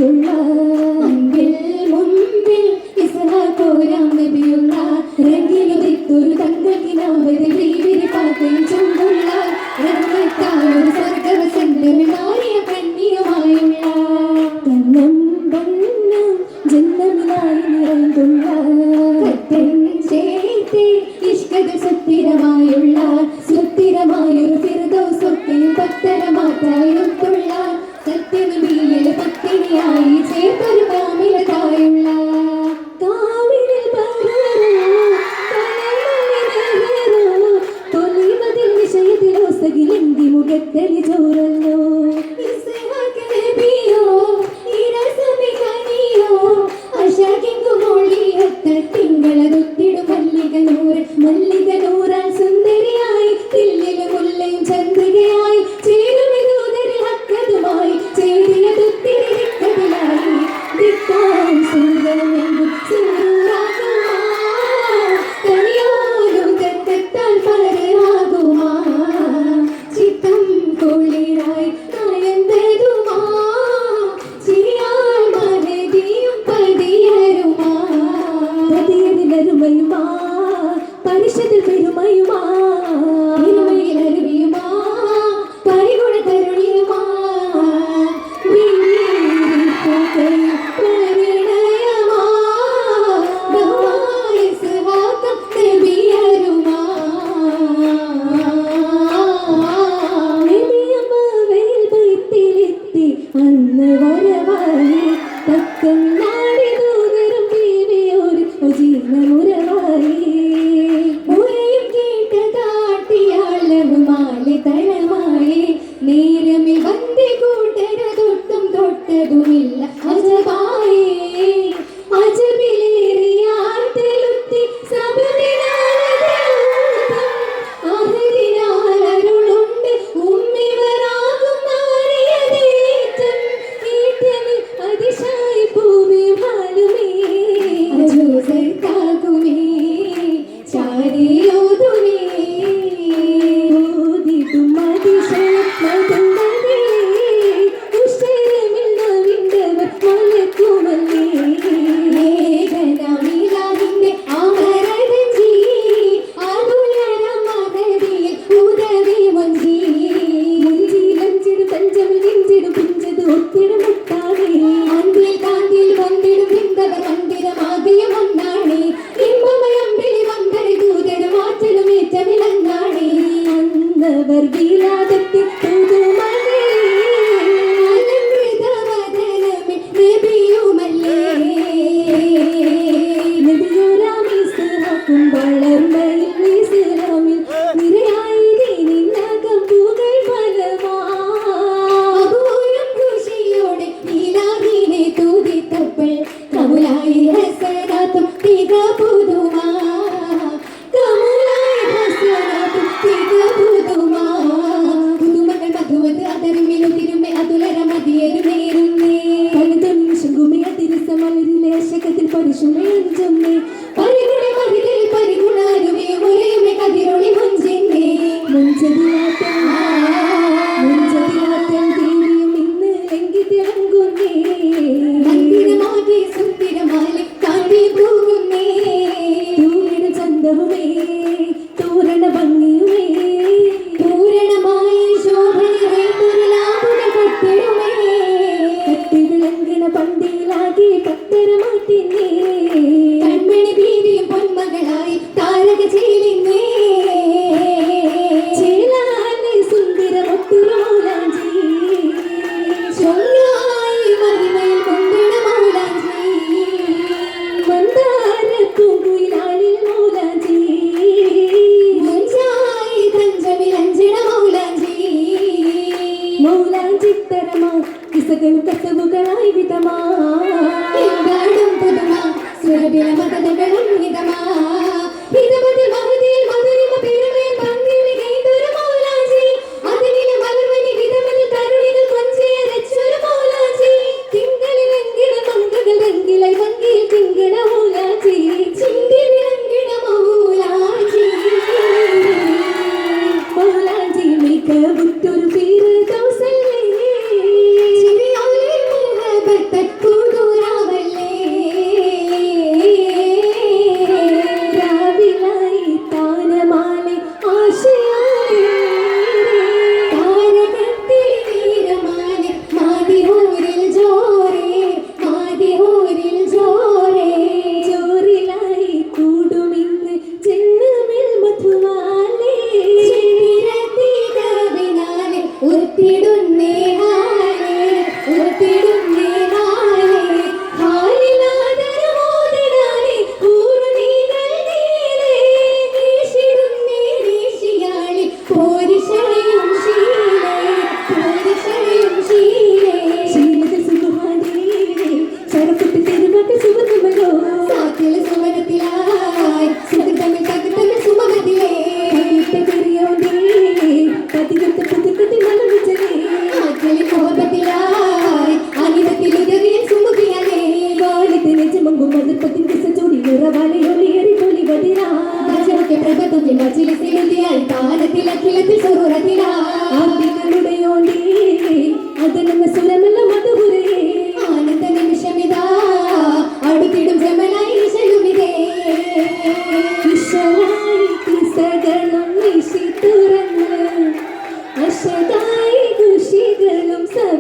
നബിയുള്ള മുൻപിൽ ഇസ്ഹാഖോരാം നബിയുള്ള രംഗിലുദിത്തൊരു തങ്കക്കിനാവതിൽ വിരിപാക്കയും ചുണ്ടുള്ള രംഗത്തായൊരു സ്വർഗവസന്തമി മാറിയ കന്യമായുള്ള കന്നം വണ്ണം ജന്മമിനായി നിറഞ്ഞുള്ള കത്തൻ ചേർത്ത് ഇഷ്കത സുസ്ഥിരമായുള്ള സുസ്ഥിരമായൊരു ഫിർദൗസൊക്കെയും പത്തരമാറ്റായൊത്തുള്ള സത്യനബിയിൽ പത്തിനിയായി ചേർത്തൊരു കാമിലതായുള്ള കാമിലിൽ തൊലിവതിൽ വിഷയത്തിലോ സകിലെങ്കി മുഖത്തലി ചോറല്ലോ തിങ്കളതൊത്തിടും മല്ലികനൂറാൻ സുന്ദരിയായി തില്ലിലും മുല്ലയും ചന്ദ്രികയായി ചേരുമിതൂതരിൽ ഹക്കതുമായി ചേരിയതൊത്തിരി ദിക്കതിലായി ദിക്കാൻ സുന്ദരമെങ്കും സിന്ദൂരാകുമാ തനിയോലും കത്തത്താൽ പരയാകുമാ ചിത്തം കുളിരായി നയന്തതുമാ ചിരിയാൽ മരതിയും പതിയരുമാ പതിയതിലരുമയുമാ പരിഷത്തിൽ പെരുമയുമാ പെരുമയിൽ അരുവിയുമാ പരിഗുണ കരുണിയുമാ പരിണയമാ ബഹുമായ ഇസ്ഹാഖ് നബിയരുമാ നബിയമ്മ വെയിൽ ബൈത്തിലെത്തി അന്ന് വരവായി തക്കം നാടി ദൂതരും ബീവിയോര് ജീവനുരവായി മുരയും കേട്ട കാട്ടിയാളവുമാലെ തളമായി നേരമിൽ വന്ദി കൂട്ടരതൊട്ടും തൊട്ടതുമില്ല അജബായി അജബിലേറിയാർത്തലുത്തി അഹരിനാലരുളുണ്ട് ഉമ്മിവരാകും നാരിയതേറ്റം ഏറ്റമിൽ അതിശായി പൂവി ഭാലുമേ അജൂസർക്കാകുമേ ചാരിയോതുമേ ഓതിടും അതിശയം മധുമതേ ഉഷരമിൽ നവിണ്ടവർ മലക്കുമല്ലേ മേഘനമിലാവിന്റെ അമരരഞ്ജി അതുലരം മകതിയിൽ ഉദവി വഞ്ചി മുഞ്ചിലഞ്ചിടും പഞ്ചമിൽ നെഞ്ചിടും പിഞ്ചത് ഒത്തിടും മുട്ടാതെ അന്തിൽ കാന്തിൽ വന്നിടും പിന്തവർ മന്ദിരമാകിയ ഒന്നാണേ ഇമ്പമയമ്പിളി വങ്കടി ദൂതരും ആറ്റലും ഏറ്റമിലങ്ങാണേ അന്നവർ വിലാദത്തിൽ പുതുമലേ അലങ്കൃതവദനമേ നബിയുമല്ലേ നബിയോരാം ഇസ്ഹാഖും വളർമയിൽ ഇസ്ലാമിൽ നിരയായി നിന്നകം പുകൾ ഫലമാ അപൂരം ഖുഷിയോടെ ഇലാഹിനെ തുതിത്തപ്പോൾ കമുലായി ഹസനാത്തും തിക പുതുമാ കമുലായി ഹസനാത്തും തിക പുതുമാ പുതുമകൾ മധുവത് അതരുമിലുതിരുമേ അതുലര മതിയരുമേറുന്നേ പലതൊന്നിശം ഗുമേ അതിരസമലരിലെ ശകത്തിൽ പരിശുമേ അഞ്ചുമേ പരിഗുണ മഹിതയിൽ പരിഗുണാരുമേ മുരയുമേ കതിരൊളി മുഞ്ചിന്നേ മുഞ്ചതിലാറ്റം തീരിയും ഇന്ന് ലംഘി തിളങ്ങുന്നേ മന്ദിരമാകെ സുന്ദരമാലെ കാട്ടി പോകുന്നേ തൂരിട ചന്തവുമേ തൂരണ ഭംഗിയുമേ പൂരണമായ ശോഭനവേണ്ടൊരു ലാഭുകൾ കട്ടിടുമേ കട്ടിവിളങ്ങണ പന്തിയിലാകെ പത്തരമാറ്റിന്നേ കൺമണി ബീവിയും പൊന്മകളായി താരക ചേലിന്നേ ചേലാലെ സുന്ദരമൊത്തുരു മൗലാഞ്ചി ചൊല്ലായി മഹിമയിൽ കൊണ്ടിട മൗലാഞ്ചി മന്ദാര പൂങ്കുയിലാളിൽ മൗലാഞ്ചി മുഞ്ചായി തഞ്ചമിൽ അഞ്ചിട മൗലാഞ്ചി മൗലാഞ്ചിത്തരമാ കിസകളും കസവുകളായി വിധമാ എങ്കാടും പുതുമാ സുരഭില മകതകളും ഹിതമാ ഹിതമതിൽ മഹതിയിൽ മധുരിമ പെരുമയിൽ ഭംഗിയിൽ ഗൈതൊരു മൗലാഞ്ചി അതിനിലെ മലർവനി ഹിതമതിൽ കരുണികൾ കൊഞ്ചിയ രച്ചൊരു മൗലാഞ്ചി തിങ്കളിലെങ്കിട മങ്കകൾ രംഗിലായി ഭംഗിയിൽ തിങ്കണ മൗലാഞ്ചി ചിന്തിവിളങ്കിട മൗലാഞ്ചി മൗലാഞ്ചി മികവുറ്റൊരു പേര് ദൗസല്ലേ ചിരിയോലെ മുഹബത്ത്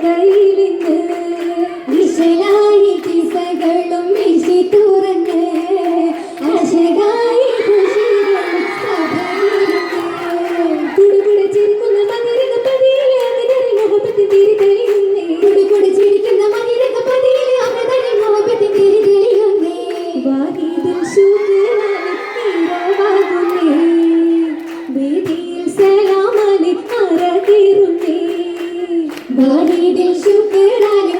സഭയിലിന്ന് വിശലായി കിസകളും വിശി തുറന്ന് അശകായി ഖുഷികളും സഭയിലിന്ന് കുടുകുടെ ചിരിക്കുന്ന മതിരക പതിയിലെ അകതരി മുഹബത്തിൻ തിരി തെളിയുന്നേ കുടുകുടെ ചിരിക്കുന്ന മതിരക പതിയിലെ അകതരി മുഹബത്തിൻ തിരി തെളിയുന്നേ വാഹിദുൽ ശുക്രാനി ഇരവാകുന്നേ വേദിയിൽ സലാമലി അരകിരുന്നേ വാഹിദുൽ ശുക്രാനി